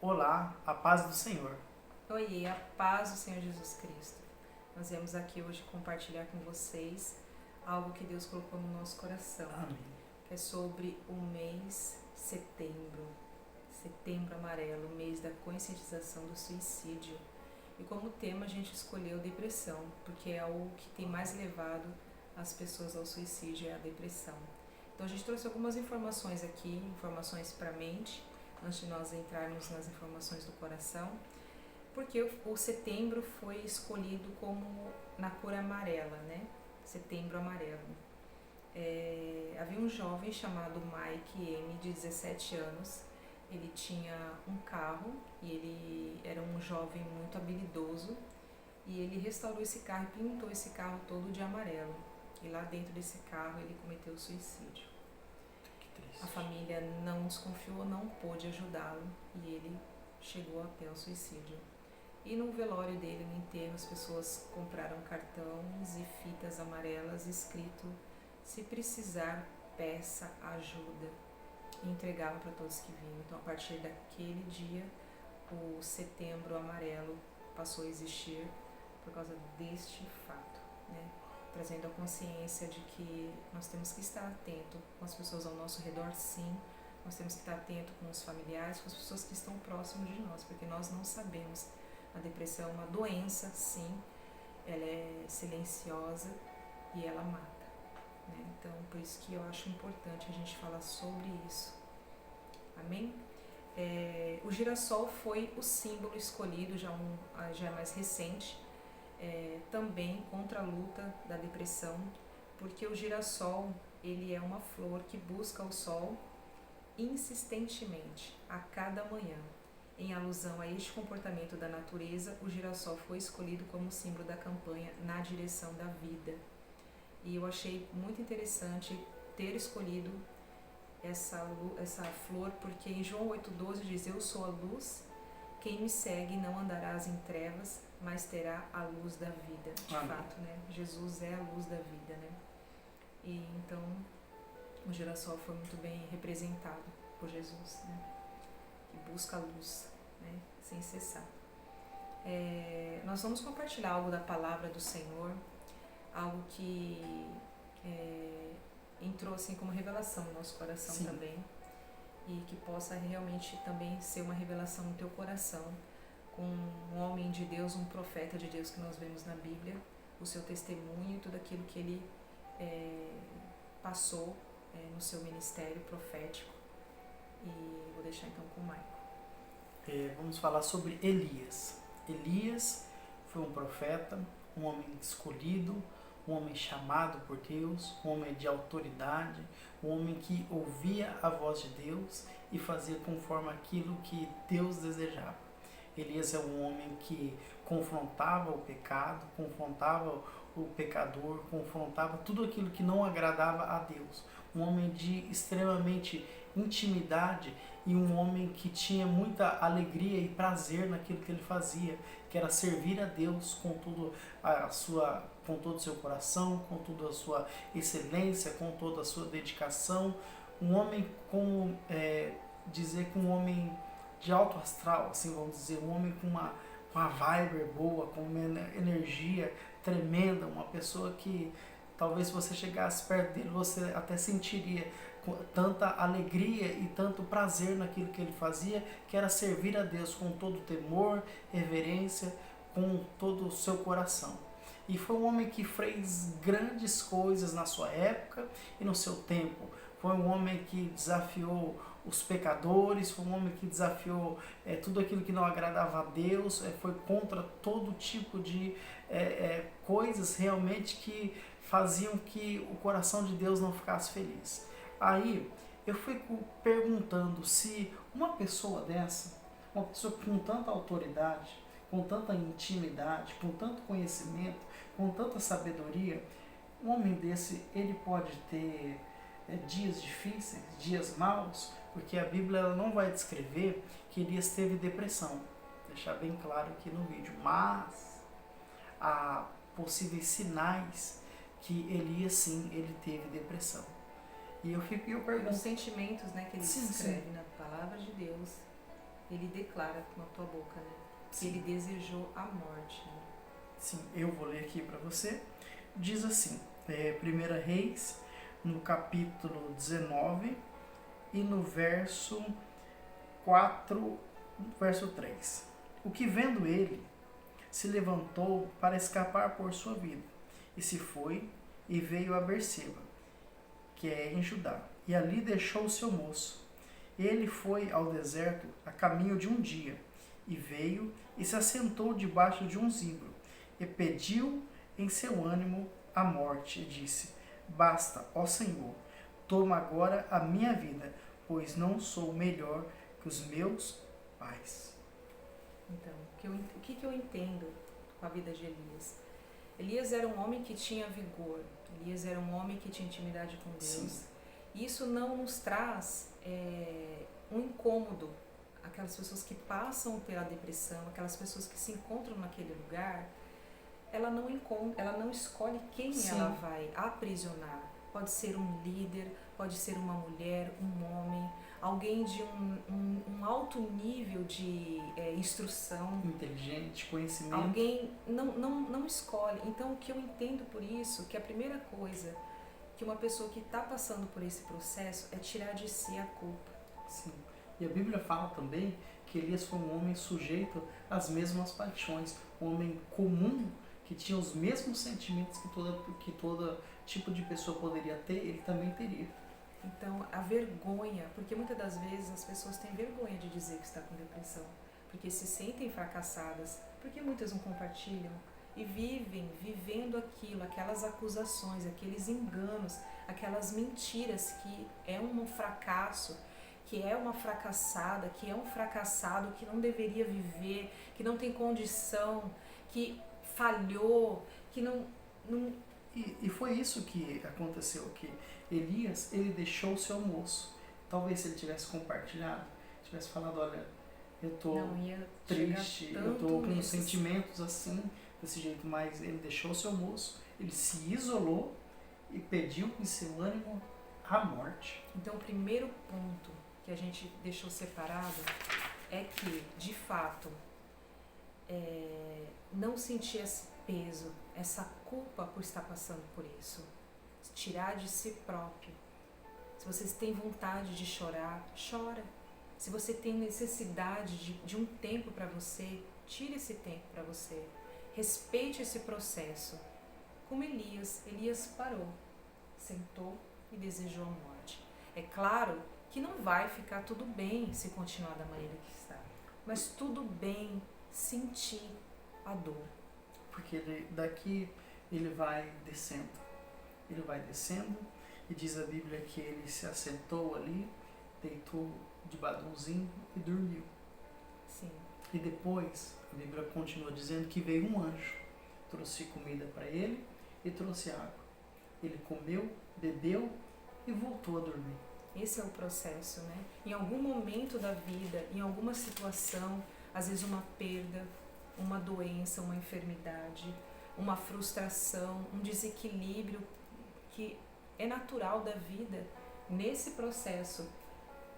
Olá, a paz do Senhor. Oiê, a paz do Senhor Jesus Cristo. Nós viemos aqui hoje compartilhar com vocês algo que Deus colocou no nosso coração, Amém. que é sobre o mês setembro, setembro amarelo, o mês da conscientização do suicídio. E como tema a gente escolheu depressão, porque é o que tem mais levado as pessoas ao suicídio, é a depressão. Então a gente trouxe algumas informações aqui, informações para a mente, antes de nós entrarmos nas informações do coração, porque o setembro foi escolhido como na cor amarela, né? Setembro amarelo. Havia um jovem chamado Mike M, de 17 anos. Ele tinha um carro e ele era um jovem muito habilidoso e ele restaurou esse carro e pintou esse carro todo de amarelo. E lá dentro desse carro ele cometeu suicídio. Que triste. A família não desconfiou, não pôde ajudá-lo e ele chegou até o suicídio. E no velório dele, no enterro, as pessoas compraram cartões e fitas amarelas escrito: se precisar, peça ajuda. E entregavam para todos que vinham. Então, a partir daquele dia, o setembro amarelo passou a existir por causa deste fato, né? Trazendo a consciência de que nós temos que estar atento com as pessoas ao nosso redor, sim. Nós temos que estar atento com os familiares, com as pessoas que estão próximas de nós, porque nós não sabemos. A depressão é uma doença, sim, ela é silenciosa e ela mata, né? Então, por isso que eu acho importante a gente falar sobre isso. Amém? O girassol foi o símbolo escolhido, já é mais recente, também contra a luta da depressão, porque o girassol ele é uma flor que busca o sol insistentemente, a cada manhã. Em alusão a este comportamento da natureza, o girassol foi escolhido como símbolo da campanha Na Direção da Vida. E eu achei muito interessante ter escolhido essa flor, porque em João 8,12 diz: eu sou a luz, quem me segue não andará em trevas, mas terá a luz da vida. De Amém. fato, né? Jesus é a luz da vida, né? E então o girassol foi muito bem representado por Jesus, né? Que busca a luz, né? Sem cessar. Nós vamos compartilhar algo da palavra do Senhor, algo que entrou assim como revelação no nosso coração. Sim. Também, e que possa realmente também ser uma revelação no teu coração, com um homem de Deus, um profeta de Deus que nós vemos na Bíblia, o seu testemunho e tudo aquilo que ele passou no seu ministério profético. E vou deixar então com o Maico. Vamos falar sobre Elias. Elias foi um profeta, um homem escolhido, um homem chamado por Deus, um homem de autoridade, um homem que ouvia a voz de Deus e fazia conforme aquilo que Deus desejava. Elias é um homem que confrontava o pecado, confrontava o pecador, confrontava tudo aquilo que não agradava a Deus. Um homem de extremamente intimidade e um homem que tinha muita alegria e prazer naquilo que ele fazia, que era servir a Deus com todo o seu coração, com toda a sua excelência, com toda a sua dedicação. Um homem, como dizer que um homem de alto astral, assim vamos dizer, um homem com uma vibe boa, com uma energia tremenda, uma pessoa que talvez se você chegasse perto dele, você até sentiria tanta alegria e tanto prazer naquilo que ele fazia, que era servir a Deus com todo temor, reverência, com todo o seu coração. E foi um homem que fez grandes coisas na sua época e no seu tempo. Foi um homem que desafiou os pecadores, foi um homem que desafiou tudo aquilo que não agradava a Deus, foi contra todo tipo de coisas realmente que faziam que o coração de Deus não ficasse feliz. Aí eu fico perguntando se uma pessoa dessa, uma pessoa com tanta autoridade, com tanta intimidade, com tanto conhecimento, com tanta sabedoria, um homem desse, ele pode ter dias difíceis, dias maus, porque a Bíblia ela não vai descrever que Elias teve depressão, vou deixar bem claro aqui no vídeo, mas há possíveis sinais que Elias sim, ele teve depressão. E eu pergunto... Os sentimentos, né, que ele descreve na palavra de Deus ele declara com a tua boca, né? Que Sim. ele desejou a morte. Né? Sim, eu vou ler aqui para você. Diz assim, 1 Reis, no capítulo 19 e no verso 4, verso 3. O que vendo ele, se levantou para escapar por sua vida, e se foi, e veio a Berseba, que é em Judá, e ali deixou o seu moço. Ele foi ao deserto a caminho de um dia, e veio e se assentou debaixo de um zimbro, e pediu em seu ânimo a morte, e disse: Basta, ó Senhor, toma agora a minha vida, pois não sou melhor que os meus pais. Então, o que eu entendo com a vida de Elias? Elias era um homem que tinha vigor, Elias era um homem que tinha intimidade com Deus. Sim. E isso não nos traz um incômodo. Aquelas pessoas que passam pela depressão, aquelas pessoas que se encontram naquele lugar, ela não escolhe quem Sim. ela vai aprisionar. Pode ser um líder, pode ser uma mulher, um homem, alguém de um alto nível de instrução. Inteligente, conhecimento. Alguém não escolhe. Então, o que eu entendo por isso, que a primeira coisa que uma pessoa que está passando por esse processo é tirar de si a culpa. Sim. E a Bíblia fala também que Elias foi um homem sujeito às mesmas paixões, um homem comum que tinha os mesmos sentimentos que todo tipo de pessoa poderia ter, ele também teria. Então, a vergonha, porque muitas das vezes as pessoas têm vergonha de dizer que está com depressão, porque se sentem fracassadas, porque muitas não compartilham e vivendo aquilo, aquelas acusações, aqueles enganos, aquelas mentiras que é um fracasso, que é uma fracassada, que é um fracassado, que não deveria viver, que não tem condição, que falhou, que não... E foi isso que aconteceu aqui. Elias, ele deixou o seu moço. Talvez se ele tivesse compartilhado, tivesse falado, olha, eu tô triste, eu tô com sentimentos assim, desse jeito, mas ele deixou o seu moço, ele se isolou e pediu em seu ânimo a morte. Então, o primeiro ponto que a gente deixou separado é que, de fato, não sentir esse peso, essa culpa por estar passando por isso. Tirar de si próprio. Se vocês têm vontade de chorar, chora. Se você tem necessidade de um tempo para você, tire esse tempo para você. Respeite esse processo. Como Elias parou, sentou e desejou a morte. É claro que não vai ficar tudo bem se continuar da maneira que está, mas tudo bem sentir a dor. Porque daqui ele vai descendo. Ele vai descendo e diz a Bíblia que ele se assentou ali, deitou debaixo de um zimbro e dormiu. Sim. E depois a Bíblia continua dizendo que veio um anjo, trouxe comida para ele e trouxe água. Ele comeu, bebeu e voltou a dormir. Esse é o processo, né? Em algum momento da vida, em alguma situação, às vezes uma perda, uma doença, uma enfermidade, uma frustração, um desequilíbrio que é natural da vida, nesse processo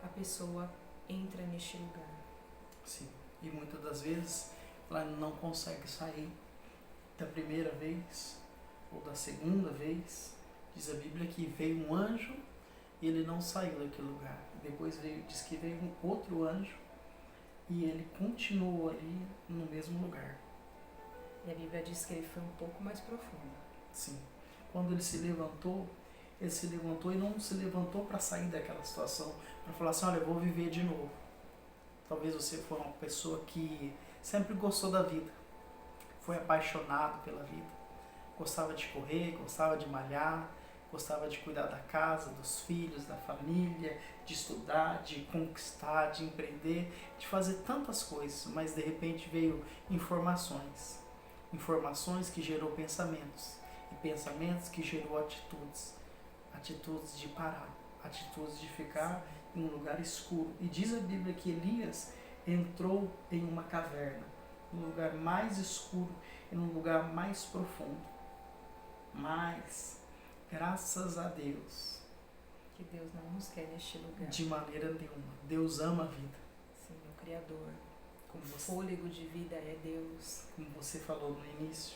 a pessoa entra neste lugar. Sim, e muitas das vezes ela não consegue sair da primeira vez ou da segunda vez. Diz a Bíblia que veio um anjo e ele não saiu daquele lugar. Depois diz que veio um outro anjo e ele continuou ali no mesmo lugar. E a Bíblia diz que ele foi um pouco mais profundo. Sim. Quando ele se levantou e não se levantou para sair daquela situação, para falar assim, olha, eu vou viver de novo. Talvez você for uma pessoa que sempre gostou da vida, foi apaixonado pela vida, gostava de correr, gostava de malhar, gostava de cuidar da casa, dos filhos, da família, de estudar, de conquistar, de empreender, de fazer tantas coisas, mas de repente veio informações que gerou pensamentos, e pensamentos que gerou atitudes de parar, atitudes de ficar em um lugar escuro. E diz a Bíblia que Elias entrou em uma caverna, num lugar mais escuro, em um lugar mais profundo. Mas, graças a Deus, que Deus não nos quer neste lugar. De maneira nenhuma. Deus ama a vida. Sim, eu Criador. Como O você, fôlego de vida é Deus. como você falou no início,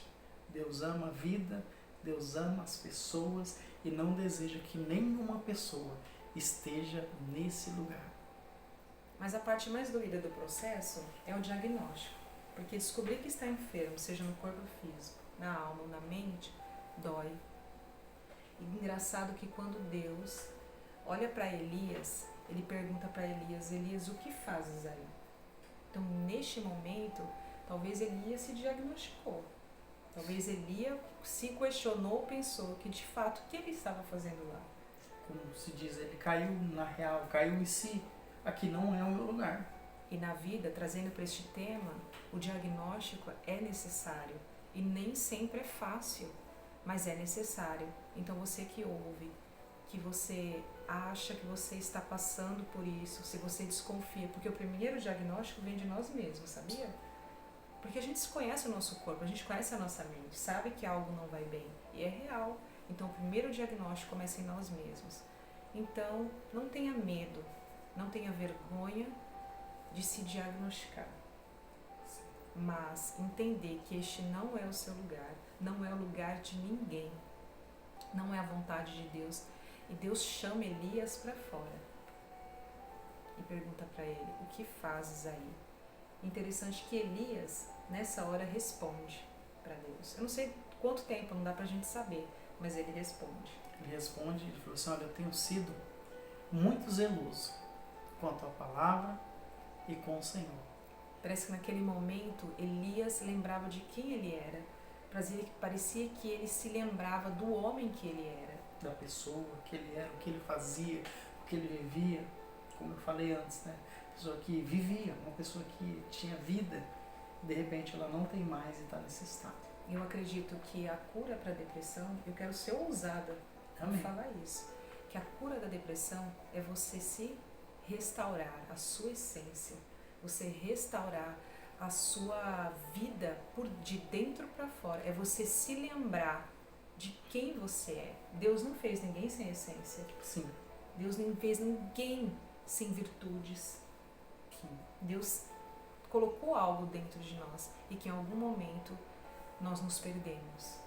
Deus ama a vida, Deus ama as pessoas e não deseja que nenhuma pessoa esteja nesse lugar. Mas a parte mais doída do processo é o diagnóstico. Porque descobrir que está enfermo, seja no corpo físico, na alma ou na mente, dói. E engraçado que quando Deus olha para Elias, ele pergunta para Elias: Elias, o que fazes aí? Então, neste momento, talvez Elias se diagnosticou. Talvez Elias se questionou, pensou que de fato o que ele estava fazendo lá. Como se diz, ele caiu na real, caiu em si. Aqui não é o meu lugar. E na vida, trazendo para este tema, o diagnóstico é necessário. E nem sempre é fácil, mas é necessário. Então você que ouve, que você acha que você está passando por isso, se você desconfia, porque o primeiro diagnóstico vem de nós mesmos, sabia? Porque a gente conhece o nosso corpo, a gente conhece a nossa mente, sabe que algo não vai bem, e é real. Então o primeiro diagnóstico começa em nós mesmos. Então não tenha medo, não tenha vergonha de se diagnosticar, mas entender que este não é o seu lugar, não é o lugar de ninguém, não é a vontade de Deus. E Deus chama Elias para fora e pergunta para ele: o que fazes aí? Interessante que Elias nessa hora responde para Deus. Eu não sei quanto tempo, não dá pra gente saber, mas ele responde. Ele responde, ele falou assim: olha, eu tenho sido muito zeloso quanto à palavra e com o Senhor. Parece que naquele momento Elias lembrava de quem ele era. Parecia que ele se lembrava do homem que ele era. Da pessoa que ele era, o que ele fazia, o que ele vivia. Como eu falei antes, né? Pessoa que vivia, uma pessoa que tinha vida, de repente ela não tem mais e está nesse estado. Eu acredito que a cura para a depressão, eu quero ser ousada em falar isso, que a cura da depressão é você se restaurar a sua essência, você restaurar a sua vida por de dentro para fora, é você se lembrar de quem você é. Deus não fez ninguém sem essência. Sim. Deus não fez ninguém sem virtudes. Sim. Deus colocou algo dentro de nós e que em algum momento nós nos perdemos.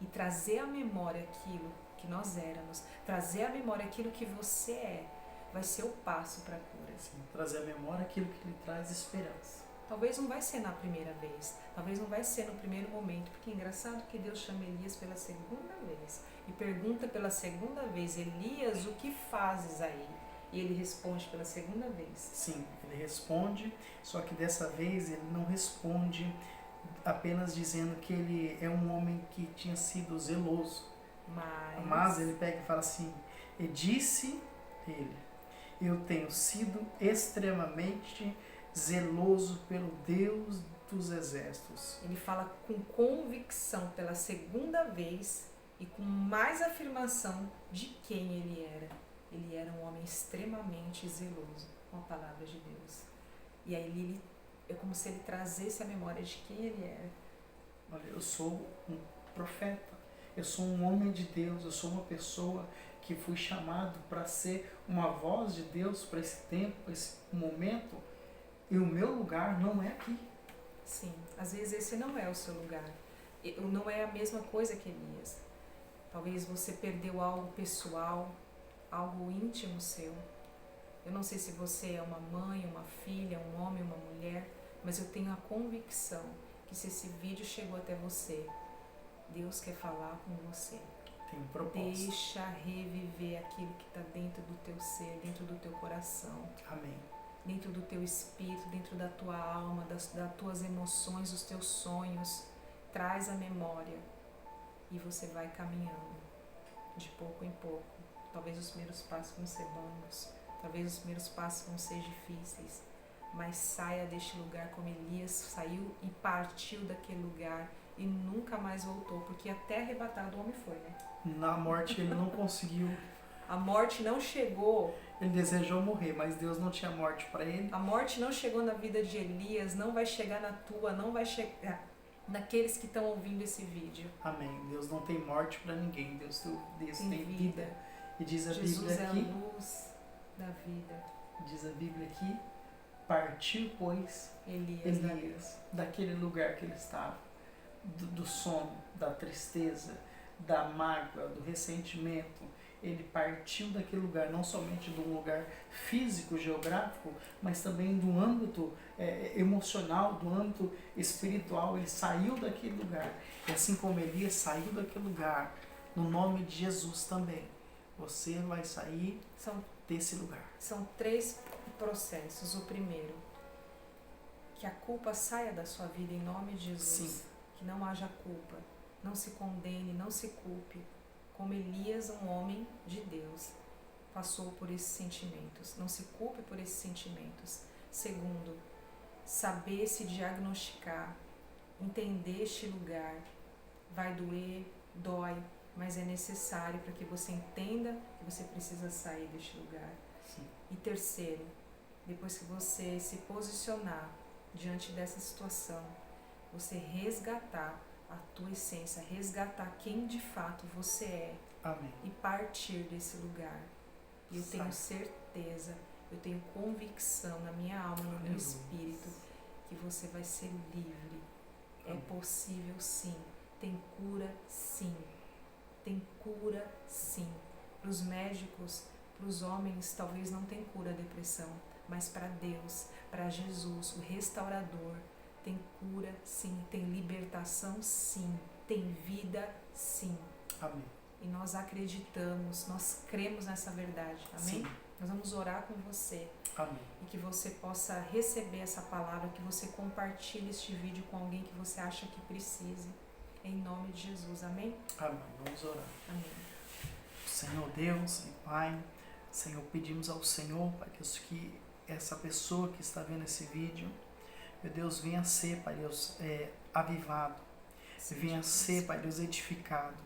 E trazer à memória aquilo que nós éramos, trazer à memória aquilo que você é, vai ser o passo para a cura. Sim, trazer à memória aquilo que lhe traz esperança. Talvez não vai ser na primeira vez, talvez não vai ser no primeiro momento, porque é engraçado que Deus chama Elias pela segunda vez e pergunta pela segunda vez: Elias, o que fazes aí? E ele responde pela segunda vez. Sim, ele responde, só que dessa vez ele não responde apenas dizendo que ele é um homem que tinha sido zeloso. Mas ele pega e fala assim: e disse ele, eu tenho sido extremamente zeloso pelo Deus dos exércitos. Ele fala com convicção pela segunda vez e com mais afirmação de quem ele era. Ele era um homem extremamente zeloso com a palavra de Deus. E aí ele é como se ele trazesse a memória de quem ele era. Olha, eu sou um profeta, eu sou um homem de Deus, eu sou uma pessoa que fui chamado para ser uma voz de Deus para esse tempo, esse momento, e o meu lugar não é aqui. Sim, às vezes esse não é o seu lugar. Não é a mesma coisa que Elias. Talvez você perdeu algo pessoal, algo íntimo seu. Eu não sei se você é uma mãe, uma filha, um homem, uma mulher, mas eu tenho a convicção que se esse vídeo chegou até você, Deus quer falar com você. Tem um propósito. Deixa reviver aquilo que está dentro do teu ser, dentro do teu coração. Amém. Dentro do teu espírito, dentro da tua alma, das tuas emoções, dos teus sonhos. Traz a memória e você vai caminhando de pouco em pouco. Talvez os primeiros passos vão ser longos, talvez os primeiros passos vão ser difíceis, mas saia deste lugar como Elias saiu e partiu daquele lugar e nunca mais voltou, porque até arrebatado o homem foi, né? Na morte ele não conseguiu. A morte não chegou. Ele desejou morrer, mas Deus não tinha morte para ele. A morte não chegou na vida de Elias, não vai chegar na tua, não vai chegar naqueles que estão ouvindo esse vídeo. Amém. Deus não tem morte para ninguém. Deus tem vida. E diz a Jesus Bíblia aqui, é a luz da vida. diz a Bíblia aqui Partiu, pois, Elias daquele lugar que ele estava, do sono, da tristeza, da mágoa, do ressentimento. Ele partiu daquele lugar, não somente de um lugar físico, geográfico, mas também do âmbito emocional, do âmbito espiritual. Ele saiu daquele lugar. E assim como Elias saiu daquele lugar, no nome de Jesus também, você vai sair desse lugar. São 3 processos. O primeiro, que a culpa saia da sua vida em nome de Jesus. Sim. Que não haja culpa, não se condene, não se culpe. Como Elias, um homem de Deus, passou por esses sentimentos. Não se culpe por esses sentimentos. Segundo, saber se diagnosticar, entender este lugar. Vai doer, dói, mas é necessário para que você entenda que você precisa sair deste lugar. Sim. E terceiro, depois que você se posicionar diante dessa situação, você resgatar a tua essência, resgatar quem de fato você é. Amém. E partir desse lugar. E eu tenho certeza, eu tenho convicção na minha alma, no meu espírito, que você vai ser livre. Amém. É possível sim. Tem cura sim. Tem cura sim. Para os médicos, para os homens, talvez não tem cura a depressão, mas para Deus, para Jesus, o restaurador, tem cura sim, tem libertação sim, tem vida sim. Amém. E nós acreditamos, nós cremos nessa verdade, amém? Sim. Nós vamos orar com você. Amém. E que você possa receber essa palavra, que você compartilhe este vídeo com alguém que você acha que precise. Em nome de Jesus, amém? Amém. Vamos orar. Amém. Senhor Deus e Pai, Senhor, pedimos ao Senhor, Pai Deus, que essa pessoa que está vendo esse vídeo, meu Deus, venha ser, Pai Deus, avivado, Sim, venha Jesus. ser, Pai Deus, edificado,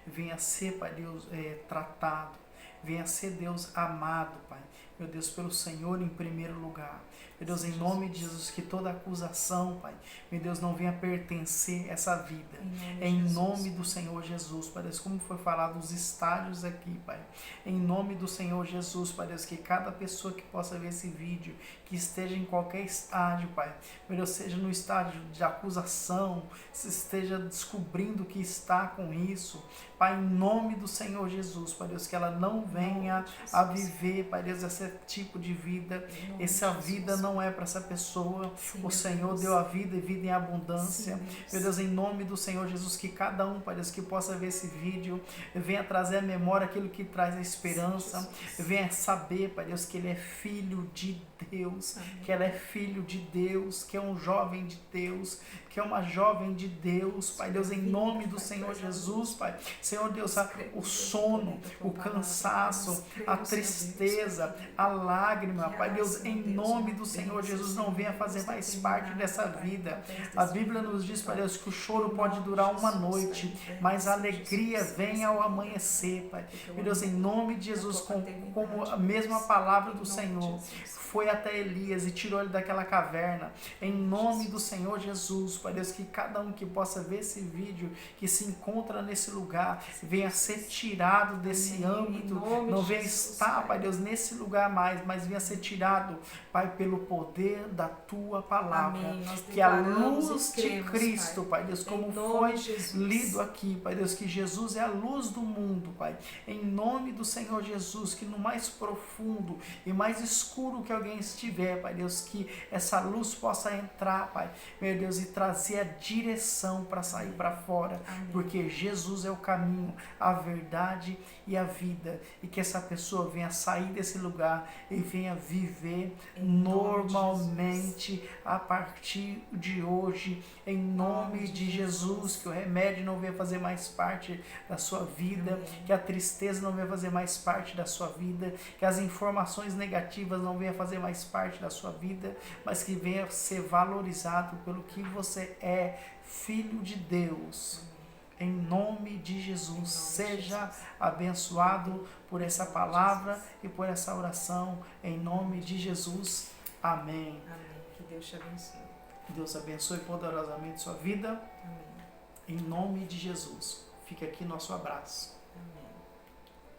venha ser, Pai Deus, tratado, venha ser, Deus, amado, Pai, meu Deus, pelo Senhor em primeiro lugar. Meu Deus, em nome de Jesus, que toda acusação, Pai, meu Deus, não venha pertencer a essa vida. Em nome do Senhor Jesus, Pai Deus, como foi falado os estágios aqui, Pai. Em nome do Senhor Jesus, Pai Deus, que cada pessoa que possa ver esse vídeo, que esteja em qualquer estágio, Pai, meu Deus, seja no estágio de acusação, se esteja descobrindo que está com isso, Pai, em nome do Senhor Jesus, Pai Deus, que ela não venha a viver, Pai Deus, esse tipo de vida. Essa vida não é para essa pessoa. Sim, o Senhor Deus. Deu a vida e vida em abundância. Sim, Deus. Meu Deus, em nome do Senhor Jesus, que cada um, Pai Deus, que possa ver esse vídeo, venha trazer à memória aquilo que traz a esperança, Sim, venha saber, Pai Deus, que ele é filho de Deus, amém. que ela é filho de Deus, que é um jovem de Deus, que é uma jovem de Deus, Pai Deus, em nome do Senhor Jesus, Pai. Senhor Deus, o sono, o cansaço, a tristeza, a lágrima, Pai Deus, em nome do Senhor Jesus, não venha fazer mais parte dessa vida. A Bíblia nos diz, Pai Deus, que o choro pode durar uma noite, mas a alegria vem ao amanhecer, Pai. Meu Deus, em nome de Jesus, como a mesma palavra do Senhor foi até Elias e tirou ele daquela caverna, em nome do Senhor Jesus, Pai Deus, que cada um que possa ver esse vídeo, que se encontra nesse lugar, venha ser tirado desse âmbito, não venha estar, Pai Deus, nesse lugar mais, mas venha ser tirado, Pai, pelo poder da Tua palavra, que a luz de Cristo, Pai Deus, como foi lido aqui, Pai Deus, que Jesus é a luz do mundo, Pai, em nome do Senhor Jesus, que no mais profundo e mais escuro que alguém estiver, Pai Deus, que essa luz possa entrar, Pai, meu Deus, e trazer a direção para sair para fora, porque Jesus é o caminho, a verdade e a vida, e que essa pessoa venha sair desse lugar e venha viver normalmente a partir de hoje, em nome de Jesus, que o remédio não venha fazer mais parte da sua vida, que a tristeza não venha fazer mais parte da sua vida, que as informações negativas não venham fazer mais parte da sua vida, mas que venha ser valorizado pelo que você é, filho de Deus. Em nome de Jesus, seja abençoado por essa palavra e por essa oração, em nome de Jesus. Amém. Amém. Que Deus te abençoe. Deus abençoe poderosamente sua vida. Amém. Em nome de Jesus. Fica aqui nosso abraço.